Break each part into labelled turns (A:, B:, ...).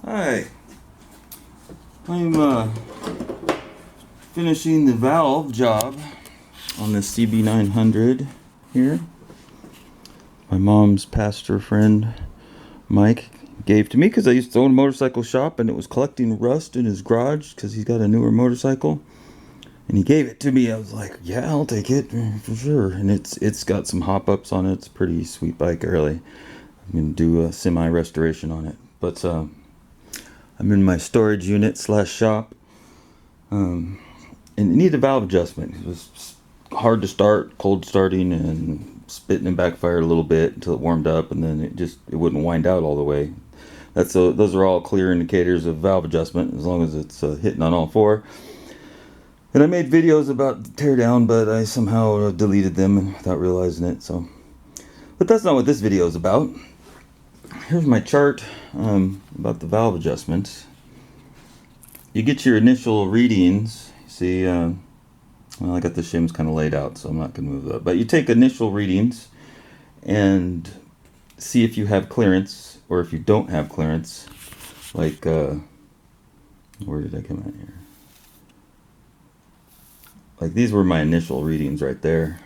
A: Hi, I'm finishing the valve job on the CB900 here. My mom's pastor friend Mike gave to me because I used to own a motorcycle shop and it was collecting rust in his garage because he's got a newer motorcycle. And he gave it to me. I was like, yeah, I'll take it for sure. And it's got some hop-ups on it. It's a pretty sweet bike, really. I'm going to do a semi-restoration on it. But I'm in my storage unit / shop. And it needed a valve adjustment. It was hard to start, cold starting, and spitting and backfired a little bit until it warmed up, and then it wouldn't wind out all the way. Those are all clear indicators of valve adjustment as long as it's hitting on all four. And I made videos about the teardown, but I somehow deleted them without realizing it. But that's not what this video is about. Here's my chart about the valve adjustment. You get your initial readings. See, well, I got the shims kind of laid out, so I'm not going to move that. But you take initial readings and see if you have clearance or if you don't have clearance. Like, where did I come out here? Like, these were my initial readings right there.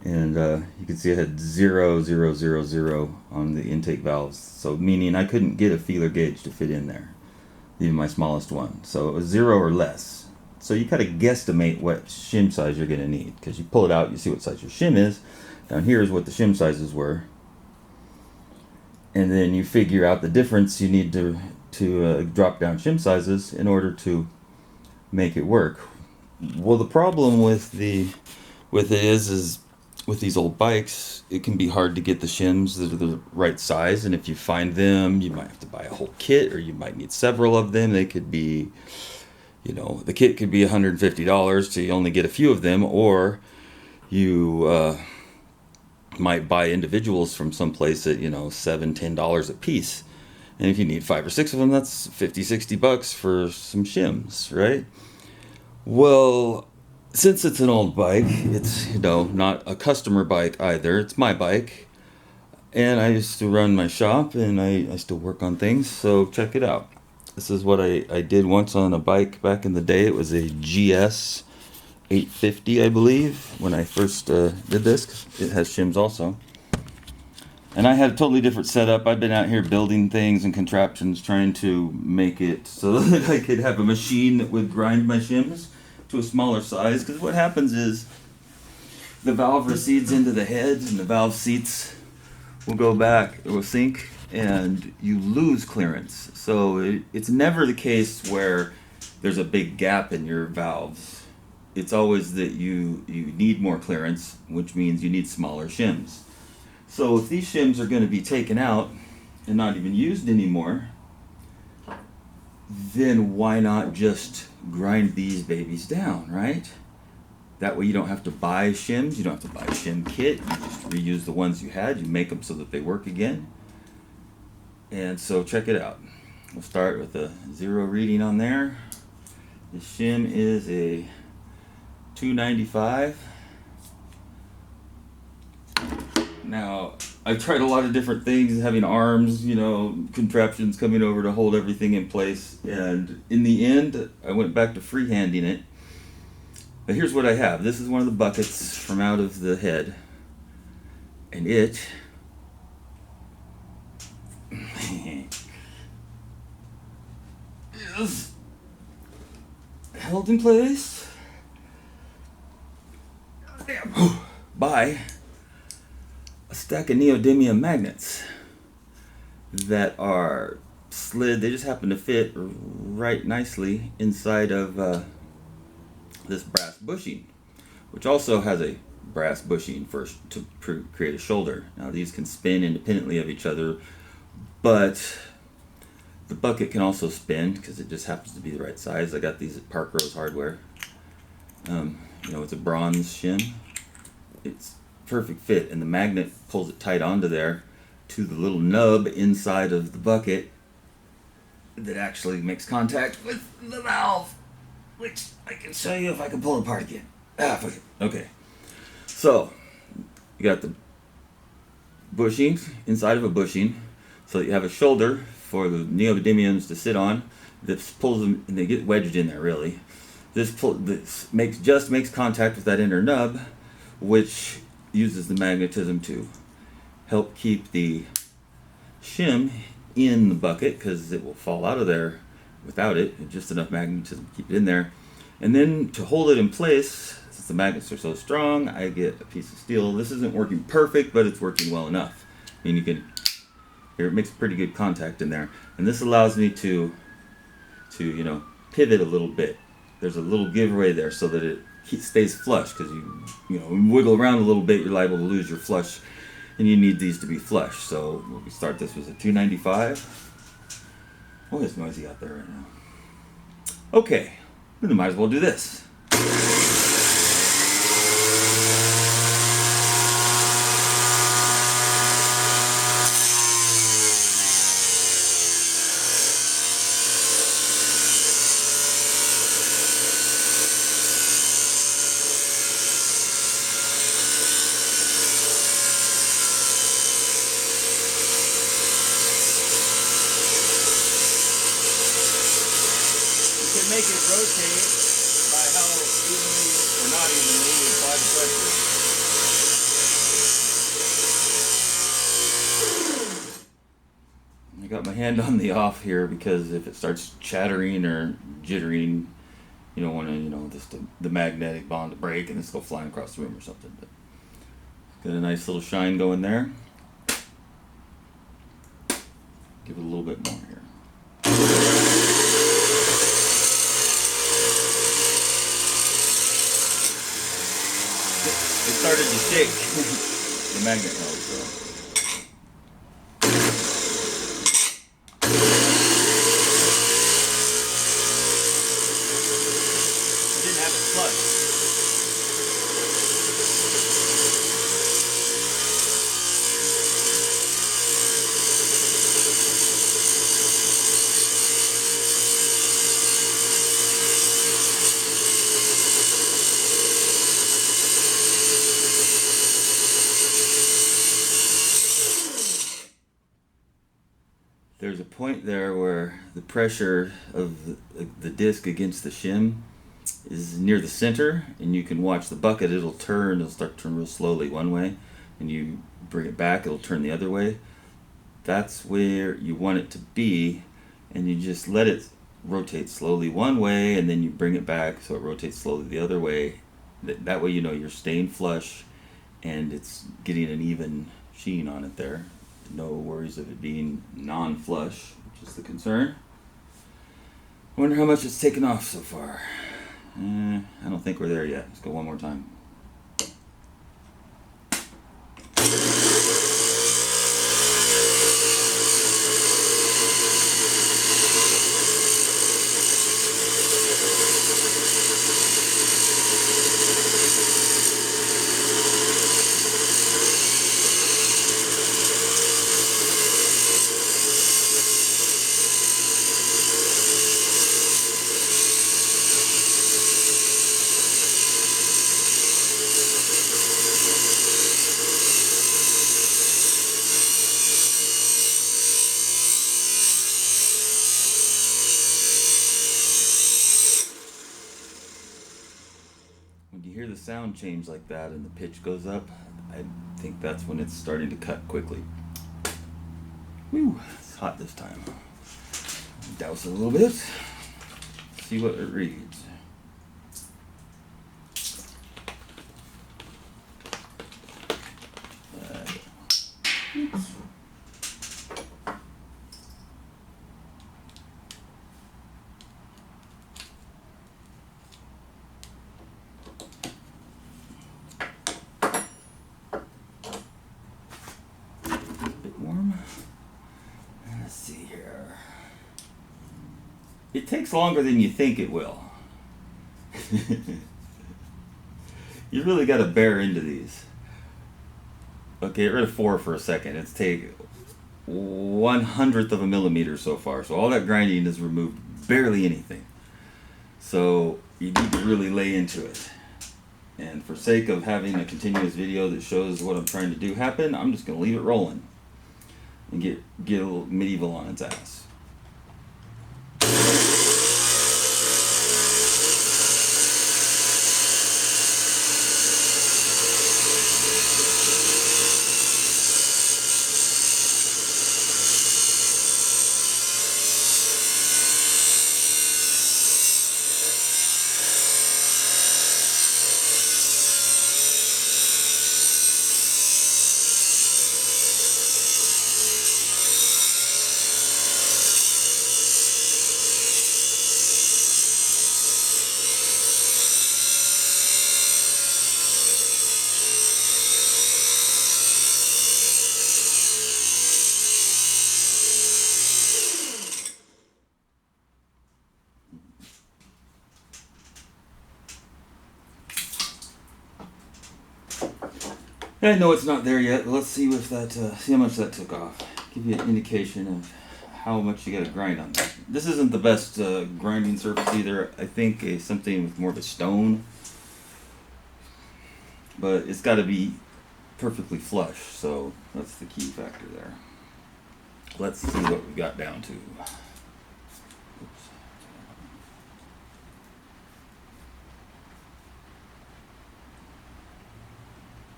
A: And you can see I had 0, 0, 0, 0 on the intake valves. So meaning I couldn't get a feeler gauge to fit in there, even my smallest one. So it was 0 or less. So you kind of guesstimate what shim size you're going to need, because you pull it out, you see what size your shim is. Down here is what the shim sizes were. And then you figure out the difference you need to drop down shim sizes in order to make it work. Well, the problem with it is with these old bikes, it can be hard to get the shims that are the right size. And if you find them, you might have to buy a whole kit, or you might need several of them. They could be, the kit could be $150, so you only get a few of them, or you might buy individuals from someplace at, $7, $10 a piece. And if you need 5 or 6 of them, that's $50-$60 for some shims, right? Well, since it's an old bike, it's, not a customer bike either. It's my bike. And I used to run my shop, and I still work on things, so check it out. This is what I did once on a bike back in the day. It was a GS 850, I believe, when I first did this. It has shims also. And I had a totally different setup. I've been out here building things and contraptions, trying to make it so that I could have a machine that would grind my shims to a smaller size. Because what happens is the valve recedes into the head, and the valve seats will go back, it will sink, and you lose clearance. So it's never the case where there's a big gap in your valves. It's always that you need more clearance, which means you need smaller shims. So if these shims are going to be taken out and not even used anymore, then why not just grind these babies down, right? That way you don't have to buy shims, you don't have to buy a shim kit, you just reuse the ones you had, you make them so that they work again. And so check it out. We'll start with a 0 reading on there. The shim is a 295. Now, I've tried a lot of different things, having arms, contraptions coming over to hold everything in place. And in the end, I went back to freehanding it. But here's what I have. This is one of the buckets from out of the head. And it is held in place by a stack of neodymium magnets that are slid. They just happen to fit right nicely inside of this brass bushing, which also has a brass bushing first to create a shoulder. Now these can spin independently of each other, but the bucket can also spin because it just happens to be the right size. I got these at Park Rose Hardware. It's a bronze shim. It's perfect fit, and the magnet pulls it tight onto there to the little nub inside of the bucket that actually makes contact with the valve, which I can show you if I can pull it apart again. Okay. So you got the bushing inside of a bushing. So you have a shoulder for the neodymiums to sit on. This pulls them, and they get wedged in there really. This makes contact with that inner nub, which uses the magnetism to help keep the shim in the bucket, because it will fall out of there without it. Just enough magnetism to keep it in there. And then to hold it in place, since the magnets are so strong, I get a piece of steel. This isn't working perfect, but it's working well enough. I mean, you can hear it makes pretty good contact in there. And this allows me to pivot a little bit. There's a little giveaway there so that it stays flush, because you wiggle around a little bit, you're liable to lose your flush, and you need these to be flush. So we start this with a 295. Oh, it's noisy out there right now. Okay, we might as well do this. Make it rotate by how evenly or not evenly you apply the pressure. I got my hand on the off here because if it starts chattering or jittering, you don't want to, just the magnetic bond to break and this go flying across the room or something. But got a nice little shine going there. Give it a little bit more here. It started to shake the magnet held, so. I didn't have it flush. There's a point there where the pressure of the disc against the shim is near the center, and you can watch the bucket. It'll start to turn real slowly one way, and you bring it back, it'll turn the other way. That's where you want it to be, and you just let it rotate slowly one way, and then you bring it back so it rotates slowly the other way. That way you're staying flush, and it's getting an even sheen on it there. No worries of it being non-flush, which is the concern. I wonder how much it's taken off so far. I don't think we're there yet. Let's go one more time. When you hear the sound change like that and the pitch goes up, I think that's when it's starting to cut quickly. Whew, it's hot this time. Douse it a little bit, see what it reads. Oops. Let's see here. It takes longer than you think it will. You really got to bear into these. Okay, get rid of 4 for a second. It's take 1/100th of a millimeter so far. So all that grinding has removed barely anything. So you need to really lay into it. And for sake of having a continuous video that shows what I'm trying to do happen, I'm just going to leave it rolling and and get a little medieval on its ass. I know it's not there yet, but let's see if that see how much that took off. Give you an indication of how much you got to grind on that. This isn't the best grinding surface either. I think something with more of a stone, but it's got to be perfectly flush. So that's the key factor there. Let's see what we got down to. Oops.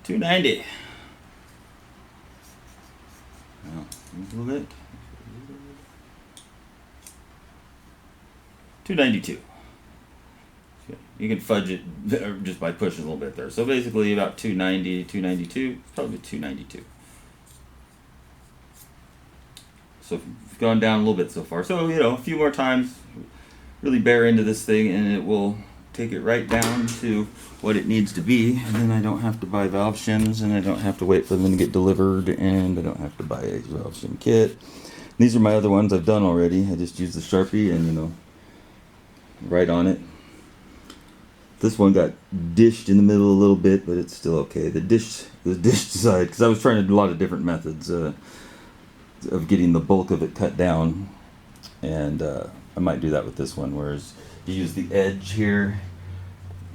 A: 290. Now, a little bit. 292. You can fudge it just by pushing a little bit there. So basically about 290, 292, probably 292. So we've gone down a little bit so far. So, a few more times, really bear into this thing and it will take it right down to what it needs to be. And then I don't have to buy valve shims and I don't have to wait for them to get delivered and I don't have to buy a valve shim kit. These are my other ones I've done already. I just use the Sharpie and, right on it. This one got dished in the middle a little bit, but it's still okay. The dished side, because I was trying to do a lot of different methods of getting the bulk of it cut down, and I might do that with this one. Whereas you use the edge here,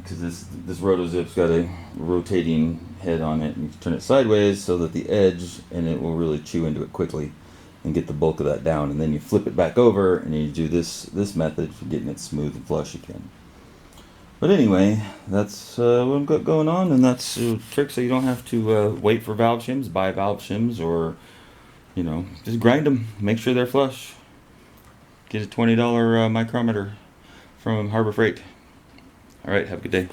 A: because this rotozip's got a rotating head on it, and you turn it sideways so that the edge, and it will really chew into it quickly and get the bulk of that down. And then you flip it back over, and you do this method for getting it smooth and flush again. But anyway, that's what I've got going on, and that's a trick so you don't have to wait for valve shims, buy valve shims, or, just grind them, make sure they're flush. Get a $20 micrometer from Harbor Freight. All right, have a good day.